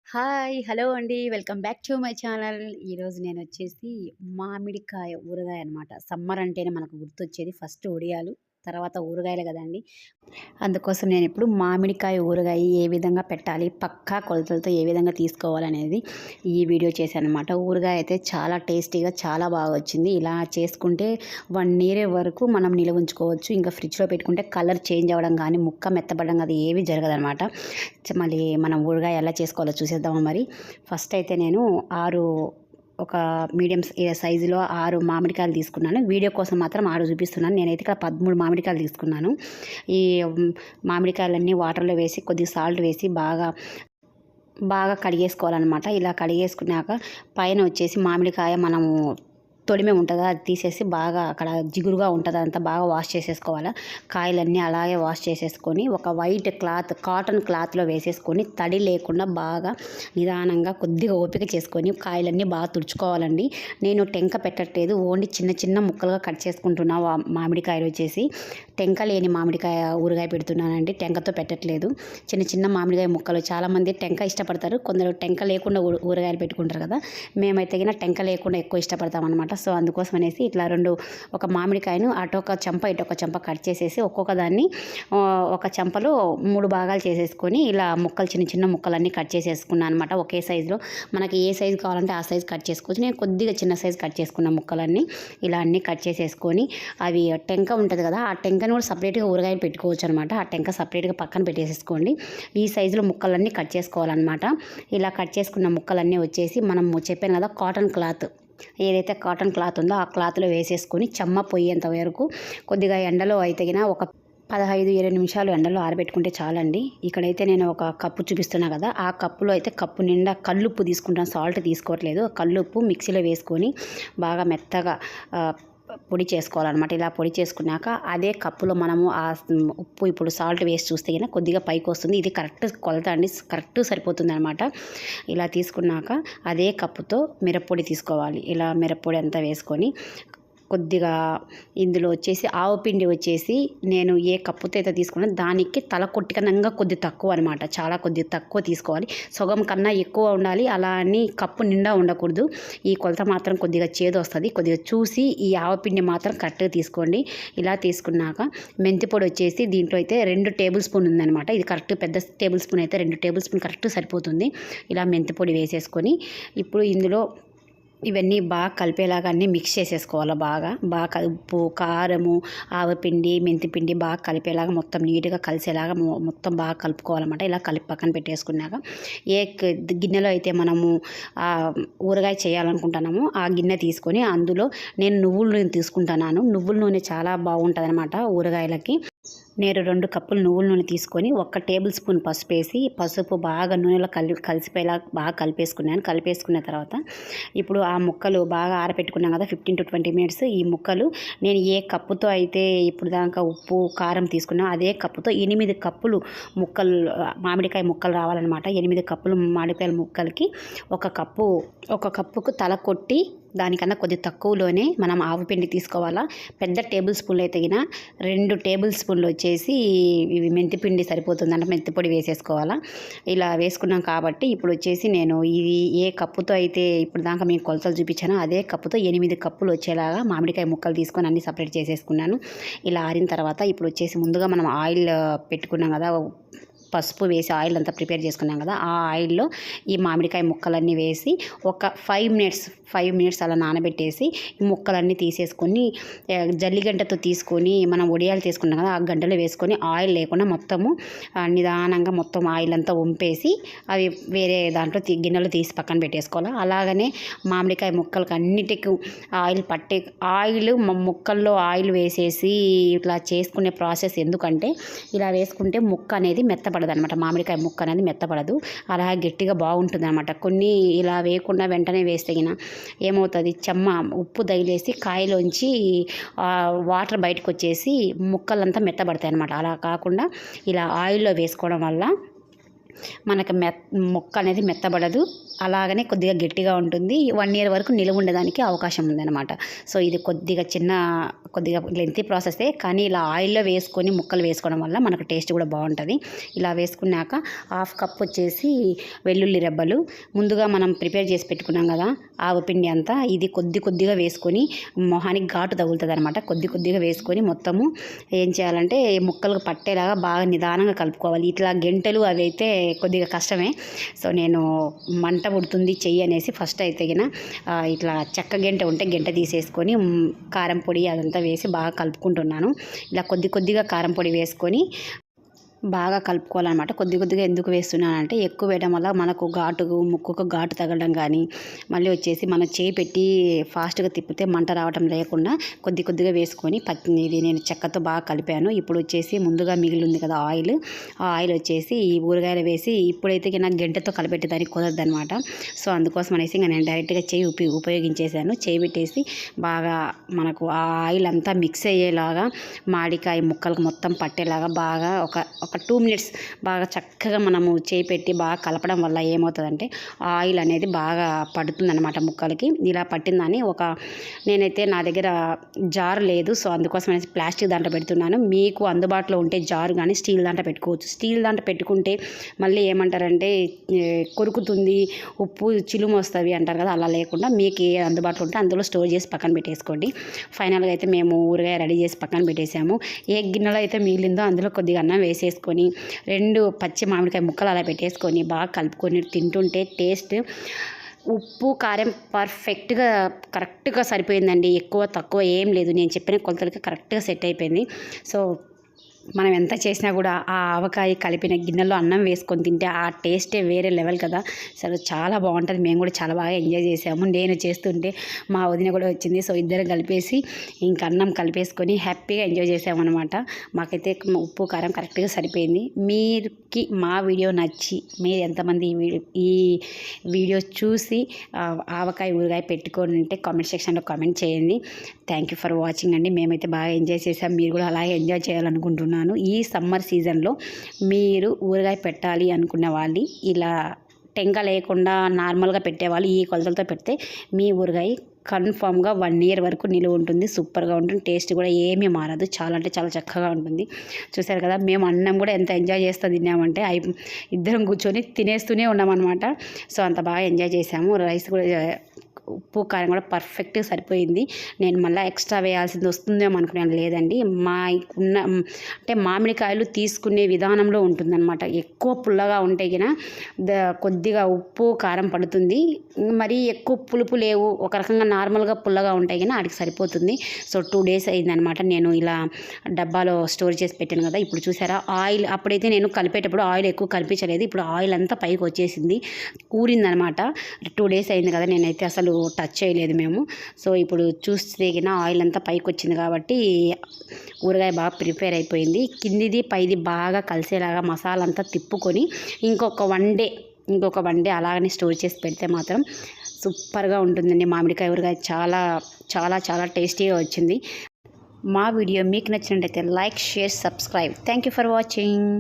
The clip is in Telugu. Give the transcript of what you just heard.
హాయ్! హలో అండి. Welcome back to my channel. ఈరోజు నేనొచ్చేసి మామిడికాయ ఊరగాయ అనమాట. సమ్మర్ అంటేనే మనకు గుర్తొచ్చేది ఫస్ట్ ఒడియాలు, తర్వాత ఊరగాయలే గదండీ! అందుకోసం నేనిప్పుడు మామిడికాయ ఊరగాయ ఏ విధంగా పెట్టాలి, పక్కా కొలతలతో ఏ విధంగా తీసుకోవాలనేది ఈ వీడియో చేశాననమాట. ఊరగాయ అయితే చాలా టేస్టీగా చాలా బాగా వచ్చింది. ఇలా చేసుకుంటే 1 ఇయర్ వరకు మనం నిల్వ ఉంచుకోవచ్చు. ఇంకా ఫ్రిడ్జ్‌లో పెట్టుకుంటే కలర్ చేంజ్ అవ్వడం గానీ, ముక్క మెత్తబడడం అది ఏవి జరగదనమాట. మళ్ళీ మనం ఊరగాయ ఎలా చేసుకోవాలో చూసేద్దామా మరి. ఫస్ట్ అయితే నేను 6 ఒక మీడియం సైజులో 6 మామిడికాయలు తీసుకున్నాను. వీడియో కోసం మాత్రం 6 చూపిస్తున్నాను. నేనైతే ఇక్కడ 13 మామిడికాయలు తీసుకున్నాను. ఈ మామిడికాయలన్నీ వాటర్‌లో వేసి కొద్దిగా సాల్ట్ వేసి బాగా కడిగేసుకోవాలనమాట. ఇలా కడిగేసుకున్నాక పైన వచ్చేసి మామిడికాయ మనము తొడిమె ఉంటదా అది తీసేసి బాగా అక్కడ జిగురుగా ఉంటది అదంతా బాగా వాష్ చేసేసుకోవాలా. కాయలన్నీ అలాగే వాష్ చేసేసుకొని ఒక వైట్ క్లాత్ కాటన్ క్లాత్‌లో వేసేసుకొని తడి లేకుండా బాగా నిదానంగా కొద్దిగా ఓపిక చేసుకొని కాయలన్నీ బాగా తుడుచుకోవాలండి. నేను టెంక పెట్టట్లేదు. ఓన్లీ చిన్న చిన్న ముక్కలుగా కట్ చేసుకుంటున్నా మామిడికాయలు వచ్చేసి. టెంక లేని మామిడికాయ ఊరగాయ పెడుతున్నానండి. టెంకతో పెట్టట్లేదు. చిన్న చిన్న మామిడికాయ ముక్కలు చాలామంది టెంక ఇష్టపడతారు. కొందరు టెంక లేకుండా ఊరగాయలు పెట్టుకుంటారు కదా! మేమైతే గిన టెంక లేకుండా ఎక్కువ ఇష్టపడతామనమాట. సో అందుకోసం అనేసి ఇట్లా ఒక మామిడికాయను అటొక చెంప ఇటొక చెంప కట్ చేసేసి ఒక్కొక్క దాన్ని ఒక చెంపలో 3 భాగాలు చేసేసుకొని ఇలా ముక్కలు చిన్న చిన్న ముక్కలన్నీ కట్ చేసేసుకున్నాను అనమాట. ఒకే సైజులో మనకి ఏ సైజు కావాలంటే ఆ సైజు కట్ చేసుకోవచ్చు. నేను కొద్దిగా చిన్న సైజు కట్ చేసుకున్న ముక్కలన్నీ ఇలా అన్నీ కట్ చేసేసుకొని అవి టెంక ఉంటుంది కదా, ఆ టెంకను కూడా సపరేట్గా ఊరగాయలు పెట్టుకోవచ్చు అనమాట. ఆ టెంక సపరేట్గా పక్కన పెట్టేసేసుకోండి. ఈ సైజులో ముక్కలన్నీ కట్ చేసుకోవాలన్నమాట. ఇలా కట్ చేసుకున్న ముక్కలన్నీ వచ్చేసి మనము చెప్పాను కదా కాటన్ క్లాత్, ఏదైతే కాటన్ క్లాత్ ఉందో ఆ క్లాత్లో వేసేసుకొని చెమ్మ పోయేంత వరకు కొద్దిగా ఎండలో అయితే గిన ఒక 15, 20 నిమిషాలు ఎండలో ఆరబెట్టుకుంటే చాలండి. ఇక్కడైతే నేను ఒక కప్పు చూపిస్తున్నా కదా, ఆ కప్పులో అయితే కప్పు నిండా కల్లుప్పు తీసుకుంటాను, సాల్ట్ తీసుకోవట్లేదు. కల్లుప్పు మిక్సీలో వేసుకొని బాగా మెత్తగా పొడి చేసుకోవాలన్నమాట. ఇలా పొడి చేసుకున్నాక అదే కప్పులో మనము ఆ ఉప్పు ఇప్పుడు సాల్ట్ వేసి చూస్తే కనుక కొద్దిగా పైకి వస్తుంది. ఇది కరెక్ట్ కొలత అండి, కరెక్ట్ సరిపోతుంది అనమాట. ఇలా తీసుకున్నాక అదే కప్పుతో మిరప్పొడి తీసుకోవాలి. ఇలా మిరప్పొడి అంతా వేసుకొని కొద్దిగా ఇందులో వచ్చేసి ఆవు పిండి వచ్చేసి నేను ఏ కప్పుతో అయితే తీసుకున్నానో దానికి తల కొట్టికనంగా కొద్ది తక్కువ అనమాట. చాలా కొద్ది తక్కువ తీసుకోవాలి. సగం కన్నా ఎక్కువ ఉండాలి. అలా అని కప్పు నిండా ఉండకూడదు. ఈ కొలత మాత్రం కొద్దిగా చేదు వస్తుంది. కొద్దిగా చూసి ఈ ఆవు పిండి మాత్రం కరెక్ట్గా తీసుకోండి. ఇలా తీసుకున్నాక మెంతి పొడి వచ్చేసి దీంట్లో అయితే 2 టేబుల్ స్పూన్ ఉందనమాట. ఇది కరెక్ట్ పెద్ద టేబుల్ స్పూన్ అయితే 2 టేబుల్ స్పూన్ కరెక్ట్ సరిపోతుంది. ఇలా మెంతి పొడి వేసేసుకొని ఇప్పుడు ఇందులో ఇవన్నీ బాగా కలిపేలాగా అన్నీ మిక్స్ చేసేసుకోవాలి. బాగా ఉప్పు, కారము, ఆవపిండి, మెంతిపిండి బాగా కలిపేలాగా మొత్తం నీట్గా కలిసేలాగా మొత్తం బాగా కలుపుకోవాలన్నమాట. ఇలా కలిపి పక్కన పెట్టేసుకున్నాక ఏ గిన్నెలో అయితే మనము ఊరగాయ చేయాలనుకుంటున్నామో ఆ గిన్నె తీసుకొని అందులో నేను నువ్వుల నూనె తీసుకుంటున్నాను. నువ్వుల నూనె చాలా బాగుంటుంది అనమాట ఊరగాయలకి. నేను 2 కప్పులు నువ్వుల నూనె తీసుకొని 1 టేబుల్ స్పూన్ పసుపు వేసి పసుపు బాగా నూనెలో కలిసిపోయేలా బాగా కలిపేసుకున్నాను. కలిపేసుకున్న తర్వాత ఇప్పుడు ఆ ముక్కలు బాగా ఆరబెట్టుకున్నాం కదా 15 to 20 మినిట్స్. ఈ ముక్కలు నేను ఏ కప్పుతో అయితే ఇప్పుడు దాకా ఉప్పు కారం తీసుకున్నా అదే కప్పుతో 8 కప్పులు ముక్కలు మామిడికాయ ముక్కలు రావాలన్నమాట. 8 కప్పులు మామిడికాయల ముక్కలకి ఒక కప్పుకు తల కొట్టి దానికన్నా కొద్ది తక్కువలోనే మనం ఆవు పిండి తీసుకోవాలా. పెద్ద టేబుల్ స్పూన్లు అయితే 2 టేబుల్ స్పూన్లు వచ్చేసి ఇవి మెంతిపిండి సరిపోతుందంట, మెంతిపొడి వేసేసుకోవాలా. ఇలా వేసుకున్నాం కాబట్టి ఇప్పుడు వచ్చేసి నేను ఇది ఏ కప్పుతో అయితే ఇప్పుడు దాకా మీకు కొలతలు చూపించానో అదే కప్పుతో 8 కప్పులు వచ్చేలాగా మామిడికాయ ముక్కలు తీసుకొని అన్ని సపరేట్ చేసేసుకున్నాను. ఇలా ఆరిన తర్వాత ఇప్పుడు వచ్చేసి ముందుగా మనం ఆయిల్ పెట్టుకున్నాం కదా, పసుపు వేసి ఆయిల్ అంతా ప్రిపేర్ చేసుకున్నాం కదా, ఆ ఆయిల్లో ఈ మామిడికాయ ముక్కలన్నీ వేసి ఒక 5 మినిట్స్ అలా నానబెట్టేసి ఈ ముక్కలన్నీ తీసేసుకొని జల్లిగంటతో తీసుకొని మనం వడియాలు తీసుకున్నాం కదా ఆ గంటలో వేసుకొని ఆయిల్ లేకుండా మొత్తము నిదానంగా మొత్తం ఆయిల్ అంతా వంపేసి అవి వేరే దాంట్లో గిన్నెలో తీసి పక్కన పెట్టేసుకోవాలి. అలాగనే మామిడికాయ ముక్కలకి అన్నిటికీ ఆయిల్ ముక్కల్లో ఆయిల్ వేసేసి ఇట్లా చేసుకునే ప్రాసెస్ ఎందుకంటే ఇలా వేసుకుంటే ముక్క అనేది మెత్తపడదు అనమాట. మామిడికాయ ముక్క అనేది మెత్తపడదు, అలా గట్టిగా బాగుంటుంది అనమాట. కొన్ని ఇలా వేయకుండా వెంటనే వేస్తే ఏమవుతుంది, ఉప్పు తగిలేసి కాయలోంచి వాటర్ బయటకు వచ్చేసి ముక్కలంతా మెత్తబడతాయి అనమాట. అలా కాకుండా ఇలా ఆయిల్లో వేసుకోవడం వల్ల మనకు మొక్క అనేది మెత్తబడదు, అలాగనే కొద్దిగా గట్టిగా ఉంటుంది. 1 ఇయర్ వరకు నిలువ ఉండడానికి అవకాశం ఉందన్నమాట. సో ఇది కొద్దిగా లెంతీ ప్రాసెసే, కానీ ఇలా ఆయిల్లో వేసుకొని ముక్కలు వేసుకోవడం వల్ల మనకు టేస్ట్ కూడా బాగుంటుంది. ఇలా వేసుకున్నాక 1/2 కప్ వచ్చేసి వెల్లుల్లి రెబ్బలు, ముందుగా మనం ప్రిపేర్ చేసి పెట్టుకున్నాం కదా ఆవపిండి అంతా, ఇది కొద్దిగా వేసుకొని మొహానికి ఘాటు తగులుతుంది అనమాట. కొద్దిగా వేసుకొని మొత్తము ఏం చేయాలంటే ముక్కలకు పట్టేలాగా బాగా నిదానంగా కలుపుకోవాలి. ఇట్లా గెంటెలు అవి అయితే కొద్దిగా కష్టమే. సో నేను మంట పుడుతుంది చెయ్యి అనేసి ఫస్ట్ అయితే ఇట్లా చెక్క గెంట ఉంటే గెంట తీసేసుకొని కారం పొడి అదంతా వేసి బాగా కలుపుకుంటున్నాను. ఇలా కొద్దిగా కారం పొడి వేసుకొని బాగా కలుపుకోవాలన్నమాట. కొద్దిగా ఎందుకు వేస్తున్నానంటే ఎక్కువ వేయడం వల్ల మనకు ముక్కుకు ఘాటు తగలడం కానీ, మళ్ళీ వచ్చేసి మనం చేయి పెట్టి ఫాస్ట్గా తిప్పితే మంట రావడం లేకుండా కొద్దిగా వేసుకొని ఇది నేను చెక్కతో బాగా కలిపాను. ఇప్పుడు వచ్చేసి ముందుగా మిగిలింది కదా ఆయిల్, ఆ ఆయిల్ వచ్చేసి ఈ ఊరగాయలు వేసి, ఇప్పుడైతే నాకు గంటతో కలిపెట్టేదానికి కుదరదు అనమాట. సో అందుకోసం అనేసి నేను డైరెక్ట్గా చేయి ఉపయోగించేసాను. చేయి పెట్టేసి బాగా మనకు ఆ ఆయిల్ అంతా మిక్స్ అయ్యేలాగా మామిడికాయ ముక్కలకు మొత్తం పట్టేలాగా బాగా ఒక 2 మినిట్స్ బాగా చక్కగా మనము చేయి పెట్టి బాగా కలపడం వల్ల ఏమవుతుందంటే ఆయిల్ అనేది బాగా పడుతుందన్నమాట ముక్కలకి. ఇలా పట్టిందని నేనైతే నా దగ్గర జార్ లేదు, సో అందుకోసం అనేసి ప్లాస్టిక్ దాంట్లో పెడుతున్నాను. మీకు అందుబాటులో ఉంటే జారు కానీ స్టీల్ దాంట్లో పెట్టుకోవచ్చు. స్టీల్ దాంట్లో పెట్టుకుంటే మళ్ళీ ఏమంటారంటే కొరుకుతుంది, ఉప్పు చిలుము వస్తుంది అంటారు కదా, అలా లేకుండా మీకు ఏ అందుబాటులో ఉంటే అందులో స్టోర్ చేసి పక్కన పెట్టేసుకోండి. ఫైనల్గా అయితే మేము ఊరగాయ రెడీ చేసి పక్కన పెట్టేసాము. ఏ గిన్నెలో అయితే మిగిలిందో అందులో కొద్దిగా అన్నం వేసేసుకొని 2 పచ్చి మామిడికాయ ముక్కలు అలా పెట్టేసుకొని బాగా కలుపుకొని తింటుంటే టేస్ట్, ఉప్పు కారం కరెక్ట్గా సరిపోయిందండి. ఎక్కువ తక్కువ ఏం లేదు, నేను చెప్పిన కొలతలకి కరెక్ట్గా సెట్ అయిపోయింది. సో మనం ఎంత చేసినా కూడా ఆ ఆవకాయ కలిపిన గిన్నెలో అన్నం వేసుకొని తింటే ఆ టేస్టే వేరే లెవెల్ కదా. అసలు చాలా బాగుంటుంది. మేము కూడా చాలా బాగా ఎంజాయ్ చేసాము. నేను చేస్తుంటే మా వదిన కూడా వచ్చింది. సో ఇద్దరం కలిపేసి ఇంక అన్నం కలిపేసుకొని హ్యాపీగా ఎంజాయ్ చేసామన్నమాట. మాకైతే ఉప్పు కారం కరెక్ట్గా సరిపోయింది. మీరుకి మా వీడియో నచ్చి మీరు ఎంతమంది ఈ వీడియో చూసి ఆవకాయ ఊరగాయ పెట్టుకొని ఉంటే కామెంట్ సెక్షన్లో కామెంట్ చేయండి. థ్యాంక్ యూ ఫర్ వాచింగ్ అండి. మేమైతే బాగా ఎంజాయ్ చేసాం. మీరు కూడా అలాగే ఎంజాయ్ చేయాలనుకుంటున్నాను. ఈ సమ్మర్ సీజన్లో మీరు ఊరగాయ పెట్టాలి అనుకునే వాళ్ళు, ఇలా టెంక లేకుండా నార్మల్గా పెట్టేవాళ్ళు ఈ కొలతలతో పెడితే మీ ఊరగాయ కన్ఫామ్గా 1 ఇయర్ వరకు నిలువ ఉంటుంది. సూపర్గా ఉంటుంది. టేస్ట్ కూడా ఏమీ మారదు. చాలా అంటే చాలా చక్కగా ఉంటుంది. చూసారు కదా, మేము అన్నం కూడా ఎంత ఎంజాయ్ చేస్తూ తిన్నామంటే ఇద్దరం కూర్చొని తినేస్తూనే ఉన్నామన్నమాట. సో అంత బాగా ఎంజాయ్ చేసాము. రైస్ కూడా ఉప్పు కారం కూడా పర్ఫెక్ట్గా సరిపోయింది. నేను మళ్ళీ ఎక్స్ట్రా వేయాల్సింది వస్తుందేమో అనుకున్నాను, లేదండి. అంటే మామిడికాయలు తీసుకునే విధానంలో ఉంటుందన్నమాట. ఎక్కువ పుల్లగా ఉంటే కొద్దిగా ఉప్పు కారం పడుతుంది. మరీ ఎక్కువ పులుపు లేవు, ఒక రకంగా నార్మల్గా పుల్లగా ఉంటాయి వాటికి సరిపోతుంది. సో 2 డేస్ అయిందనమాట నేను ఇలా డబ్బాలో స్టోర్ చేసి పెట్టాను కదా. ఇప్పుడు చూసారా ఆయిల్, అప్పుడైతే నేను కలిపేటప్పుడు ఆయిల్ ఎక్కువ కనిపించలేదు. ఇప్పుడు ఆయిల్ అంతా పైకి వచ్చేసింది, ఊరిందనమాట. 2 డేస్ అయింది కదా, నేనైతే అసలు టచ్ చేయలేదు మేము. సో ఇప్పుడు చూస్తే ఆయిల్ అంతా పైకి వచ్చింది కాబట్టి ఊరగాయ బాగా ప్రిపేర్ అయిపోయింది. కిందిది పైది బాగా కలిసేలాగా మసాలా అంతా తిప్పుకొని ఇంకొక వన్ డే అలాగనే స్టోర్ చేసి పెడితే మాత్రం సూపర్గా ఉంటుందండి. మామిడికాయ ఊరగాయ చాలా చాలా చాలా టేస్టీగా వచ్చింది. మా వీడియో మీకు నచ్చినట్లయితే like, share, subscribe. Thank you for watching.